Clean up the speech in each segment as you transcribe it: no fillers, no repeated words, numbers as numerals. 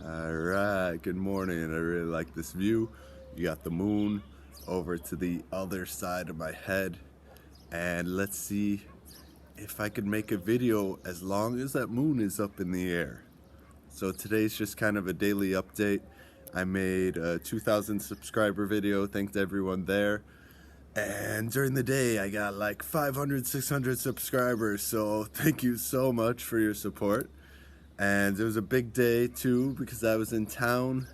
Alright, good morning. I really like this view. You got the moon over to the other side of my head. And let's see if I could make a video as long as that moon is up in the air. So today's just kind of a daily update. I made a 2,000 subscriber video, thanked everyone there. And during the day I got like 500, 600 subscribers, so thank you so much for your support. And it was a big day too because I was in town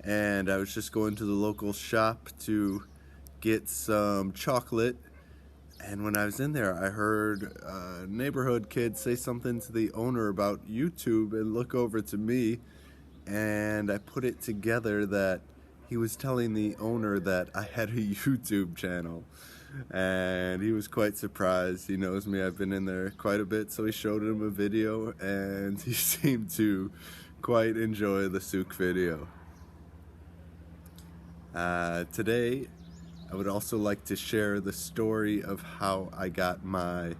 and I was just going to the local shop to get some chocolate. And when I was in there, I heard a neighborhood kid say something to the owner about YouTube and look over to me, and I put it together that he was telling the owner that I had a YouTube channel. And he was quite surprised. He knows me, I've been in there quite a bit, so he showed him a video and he seemed to quite enjoy the souk video. Today I would also like to share the story of how I got my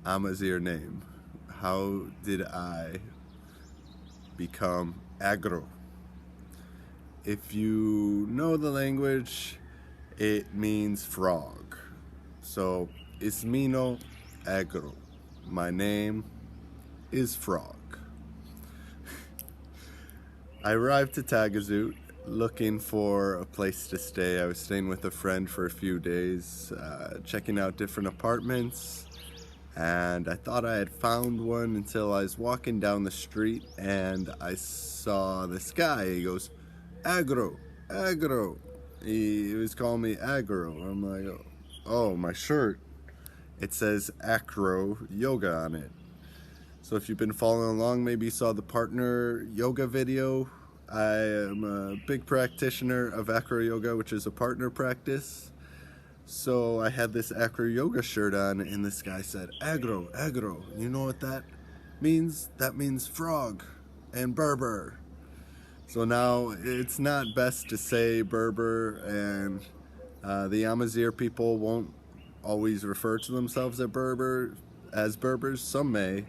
Amazigh name. How did I become agro? If you know the language, it means frog. So, Ismino agro. My name is Frog. I arrived to Taghazout looking for a place to stay. I was staying with a friend for a few days, checking out different apartments, and I thought I had found one until I was walking down the street and I saw this guy. He goes, agro, agro. He was calling me agro. I'm like, oh, my shirt, it says acro yoga on it. So if you've been following along, maybe you saw the partner yoga video. I am a big practitioner of acro yoga, which is a partner practice. So I had this acro yoga shirt on, and this guy said, agro, agro. You know what that means? That means frog and Berber. So now it's not best to say Berber, and the Amazir people won't always refer to themselves as Berbers. Some may,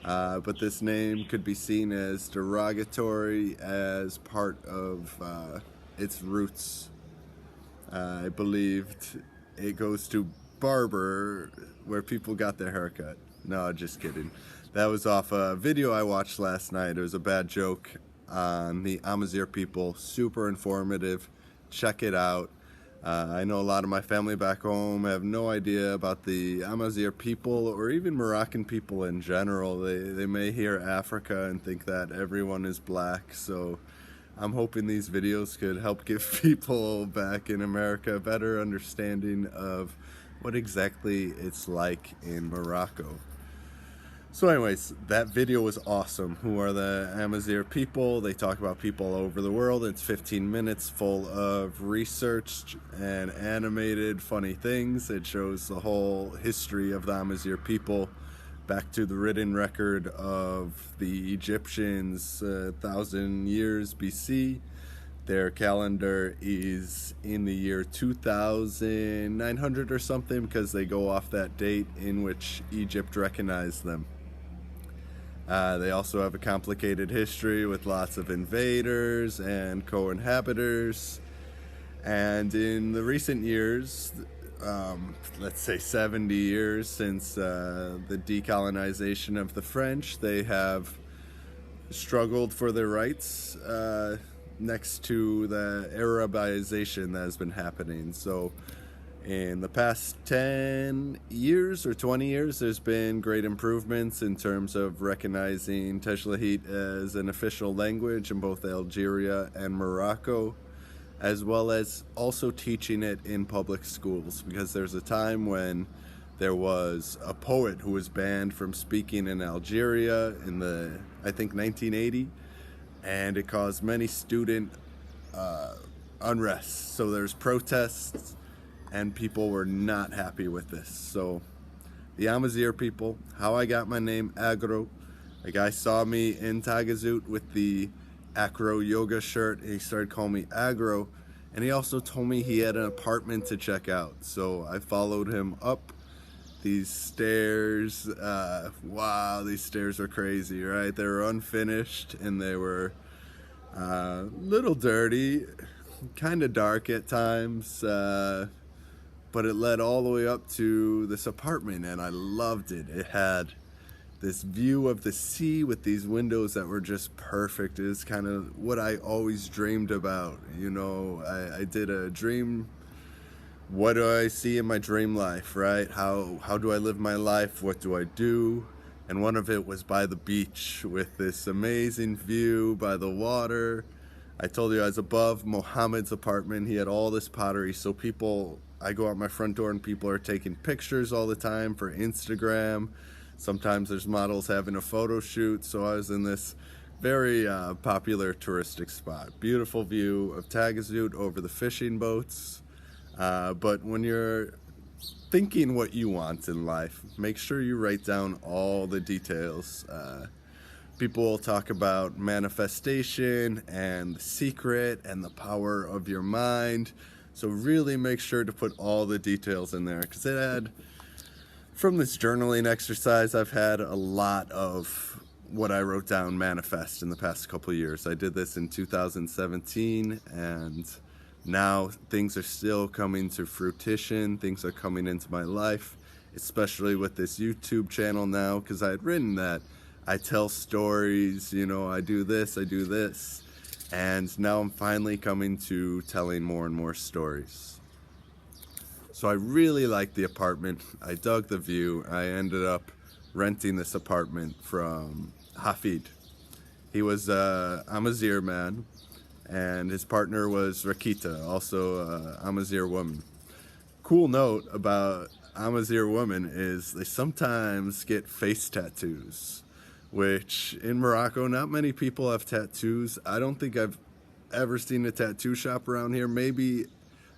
but this name could be seen as derogatory as part of its roots. I believed it goes to barber, where people got their haircut. No, just kidding. That was off a video I watched last night. It was a bad joke on the Amazir people. Super informative. Check it out. I know a lot of my family back home have no idea about the Amazir people, or even Moroccan people in general. They may hear Africa and think that everyone is black, so I'm hoping these videos could help give people back in America a better understanding of what exactly it's like in Morocco. So anyways, that video was awesome. Who are the Amazir people? They talk about people all over the world. It's 15 minutes full of research and animated funny things. It shows the whole history of the Amazir people back to the written record of the Egyptians 1,000 years BC. Their calendar is in the year 2,900 or something, because they go off that date in which Egypt recognized them. They also have a complicated history with lots of invaders and co-inhabitors. And in the recent years, let's say 70 years since the decolonization of the French, they have struggled for their rights next to the Arabization that has been happening. So in the past 10 years or 20 years, there's been great improvements in terms of recognizing Taghazout as an official language in both Algeria and Morocco, as well as also teaching it in public schools, because there's a time when there was a poet who was banned from speaking in Algeria in the, I think, 1980, and it caused many student unrest. So there's protests, and people were not happy with this. So the Amazir people, how I got my name agro. A guy saw me in Taghazout with the acro yoga shirt, and he started calling me agro, and he also told me he had an apartment to check out. So I followed him up these stairs. Wow, these stairs were crazy, right? They were unfinished, and they were Little dirty, kind of dark at times, but it led all the way up to this apartment, and I loved it. It had this view of the sea with these windows that were just perfect. It was kind of what I always dreamed about. You know, I did a dream. What do I see in my dream life, right? How do I live my life? What do I do? And one of it was by the beach with this amazing view by the water. I told you I was above Mohammed's apartment. He had all this pottery, so I go out my front door and people are taking pictures all the time for Instagram. Sometimes there's models having a photo shoot, so I was in this very popular touristic spot. Beautiful view of Taghazout over the fishing boats. But when you're thinking what you want in life, make sure you write down all the details. People will talk about manifestation and the secret and the power of your mind. So really make sure to put all the details in there, because from this journaling exercise, I've had a lot of what I wrote down manifest in the past couple of years. I did this in 2017, and now things are still coming to fruition. Things are coming into my life, especially with this YouTube channel now, because I had written that I tell stories, you know, I do this, and now I'm finally coming to telling more and more stories. So I really liked the apartment. I dug the view. I ended up renting this apartment from Hafid. He was an Amazigh man, and his partner was Rakita, also an Amazigh woman. Cool note about Amazigh women is they sometimes get face tattoos, which in Morocco, not many people have tattoos. I don't think I've ever seen a tattoo shop around here. Maybe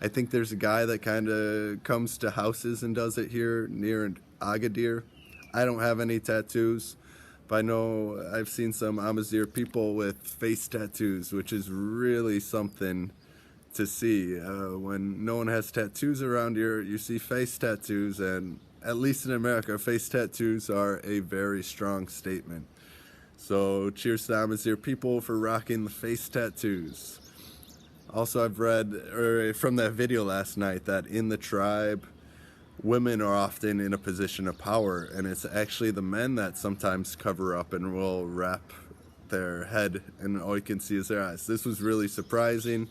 I think there's a guy that kind of comes to houses and does it here near Agadir. I don't have any tattoos, but I know I've seen some Amazigh people with face tattoos, which is really something to see. When no one has tattoos around here, you see face tattoos, and at least in America, face tattoos are a very strong statement. So cheers to Amazigh people for rocking the face tattoos. Also, I've read from that video last night that in the tribe, women are often in a position of power, and it's actually the men that sometimes cover up and will wrap their head, and all you can see is their eyes. This was really surprising,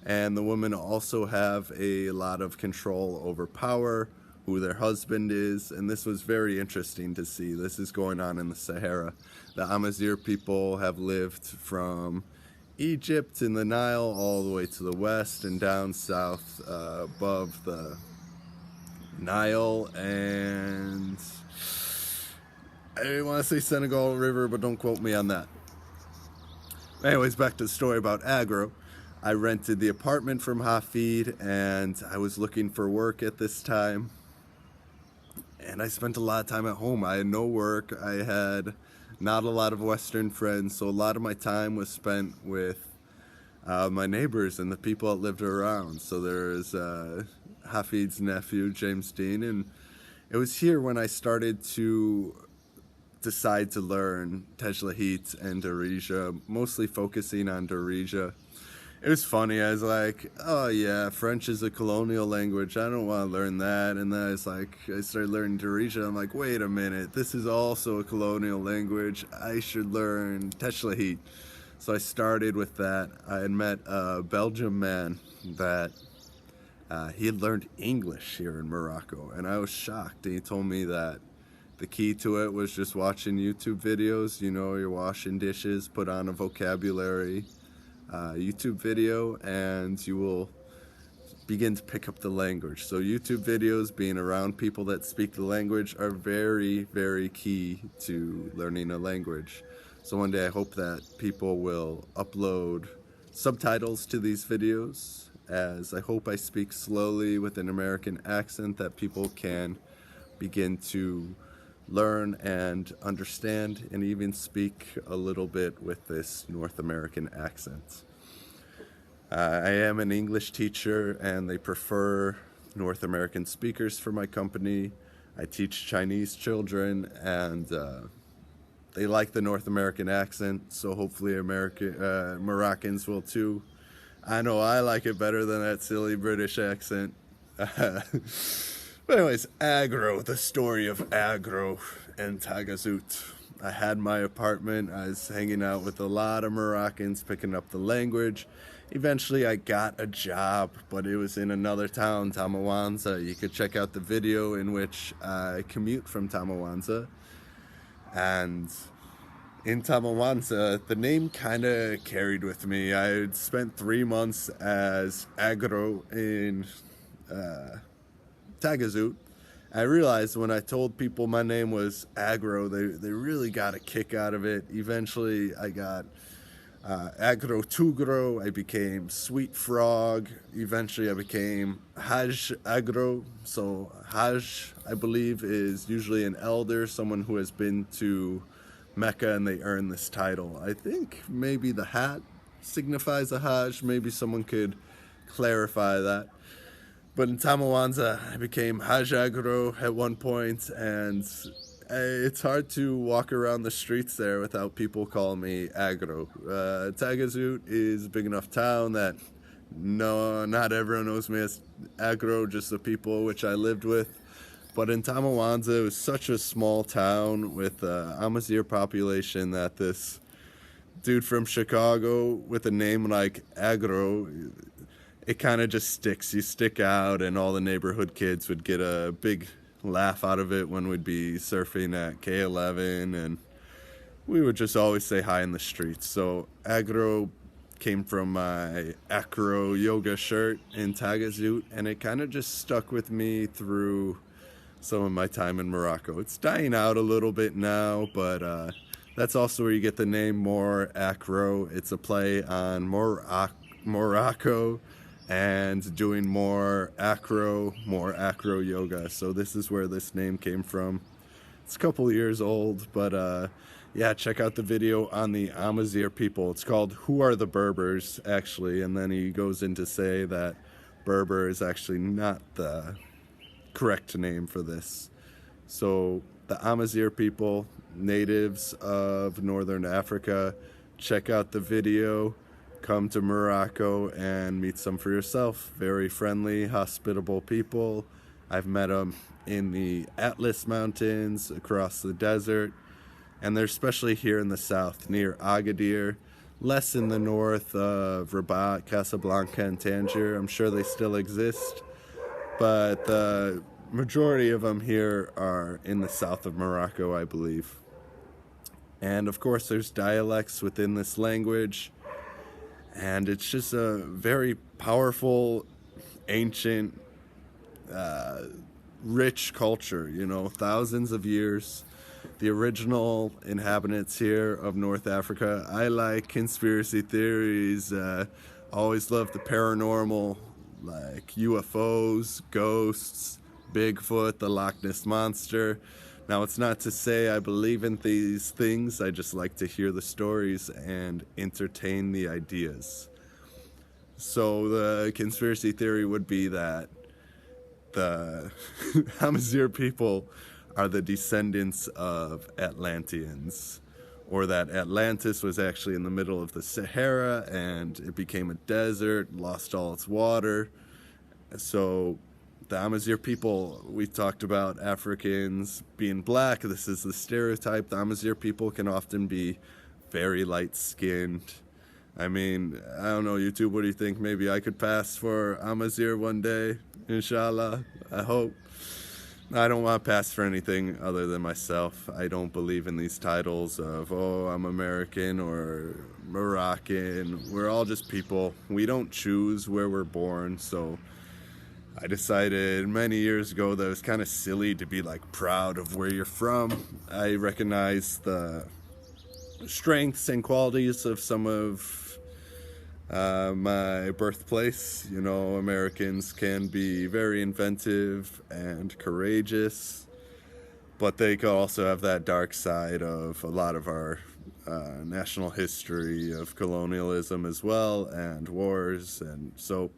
and the women also have a lot of control over power, who their husband is, and this was very interesting to see. This is going on in the Sahara. The Amazigh people have lived from Egypt and the Nile all the way to the west and down south above the Nile, and I want to say Senegal River, but don't quote me on that. Anyways, back to the story about Agro. I rented the apartment from Hafid, and I was looking for work at this time, and I spent a lot of time at home. I had no work. I had not a lot of Western friends, so a lot of my time was spent with my neighbors and the people that lived around. So there's Hafid's nephew, James Dean, and it was here when I started to decide to learn Taghazout and Darija, mostly focusing on Darija. It was funny. I was like, oh yeah, French is a colonial language. I don't want to learn that. And then I started learning Darija. I'm like, wait a minute, this is also a colonial language. I should learn Taghazout. So I started with that. I had met a Belgian man that he had learned English here in Morocco, and I was shocked. And he told me that the key to it was just watching YouTube videos. You know, you're washing dishes, put on a vocabulary YouTube video, and you will begin to pick up the language. So YouTube videos, being around people that speak the language, are very, very key to learning a language. So one day I hope that people will upload subtitles to these videos, as I hope I speak slowly with an American accent that people can begin to learn and understand, and even speak a little bit with this North American accent. I am an English teacher, and they prefer North American speakers for my company. I teach Chinese children, and They like the North American accent, so hopefully Moroccans will too. I know I like it better than that silly British accent. But anyways, Agro, the story of Agro and Taghazout. I had my apartment. I was hanging out with a lot of Moroccans, picking up the language. Eventually, I got a job, but it was in another town, Tamawanza. You could check out the video in which I commute from Tamawanza. And in Tamawanza, the name kind of carried with me. I had spent 3 months as Agro in Taghazout. I realized when I told people my name was Agro, they really got a kick out of it. Eventually, I got Agro Tugro. I became Sweet Frog. Eventually, I became Haj Agro. So Haj, I believe, is usually an elder, someone who has been to Mecca, and they earn this title. I think maybe the hat signifies a Hajj. Maybe someone could clarify that. But in Tamawanza, I became Hajj Agro at one point, and it's hard to walk around the streets there without people calling me Agro. Taghazout is a big enough town that not everyone knows me as Agro, just the people which I lived with. But in Tamawanza, it was such a small town with an Amazigh population that this dude from Chicago with a name like Agro, it kind of just sticks. You stick out, and all the neighborhood kids would get a big laugh out of it when we'd be surfing at K11, and we would just always say hi in the streets. So Agro came from my acro yoga shirt in Taghazout, and it kind of just stuck with me through some of my time in Morocco. It's dying out a little bit now, but that's also where you get the name More Acro. It's a play on Morocco and doing more acro yoga. So this is where this name came from. It's a couple years old, but yeah, check out the video on the Amazir people. It's called Who Are the Berbers, actually, and then he goes in to say that Berber is actually not the correct name for this. So the Amazir people, natives of Northern Africa, check out the video. Come to Morocco and meet some for yourself. Very friendly, hospitable people. I've met them in the Atlas Mountains, across the desert, and they're especially here in the south, near Agadir, less in the north of Rabat, Casablanca, and Tangier. I'm sure they still exist, but the majority of them here are in the south of Morocco, I believe. And of course, there's dialects within this language. And it's just a very powerful, ancient, rich culture, you know, thousands of years. The original inhabitants here of North Africa. I like conspiracy theories, always love the paranormal, like UFOs, ghosts, Bigfoot, the Loch Ness Monster. Now, it's not to say I believe in these things. I just like to hear the stories and entertain the ideas. So the conspiracy theory would be that the Amazigh people are the descendants of Atlanteans, or that Atlantis was actually in the middle of the Sahara and it became a desert, lost all its water. So the Amazigh people, we talked about Africans being black. This is the stereotype. The Amazigh people can often be very light-skinned. I mean, I don't know, YouTube, what do you think? Maybe I could pass for Amazigh one day, inshallah, I hope. I don't want to pass for anything other than myself. I don't believe in these titles of, oh, I'm American or Moroccan. We're all just people. We don't choose where we're born, so I decided many years ago that it was kind of silly to be like proud of where you're from. I recognize the strengths and qualities of some of my birthplace. You know, Americans can be very inventive and courageous, but they could also have that dark side of a lot of our national history of colonialism as well, and wars. And so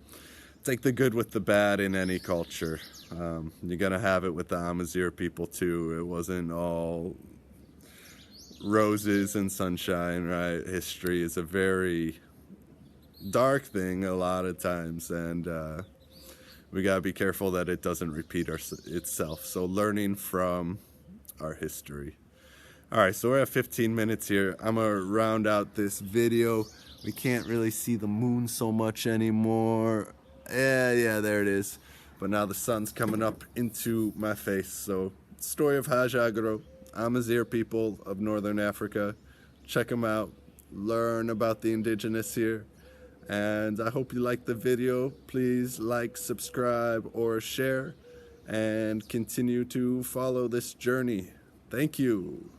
take the good with the bad in any culture. You're gonna have it with the Amazigh people too. It wasn't all roses and sunshine, right? History is a very dark thing a lot of times, and we gotta be careful that it doesn't repeat itself. So learning from our history. All right, so we're at 15 minutes here. I'm gonna round out this video. We can't really see the moon so much anymore. Yeah, there it is. But now the sun's coming up into my face. So, story of Hajj Agro, Amazigh people of Northern Africa. Check them out. Learn about the indigenous here. And I hope you liked the video. Please like, subscribe, or share. And continue to follow this journey. Thank you.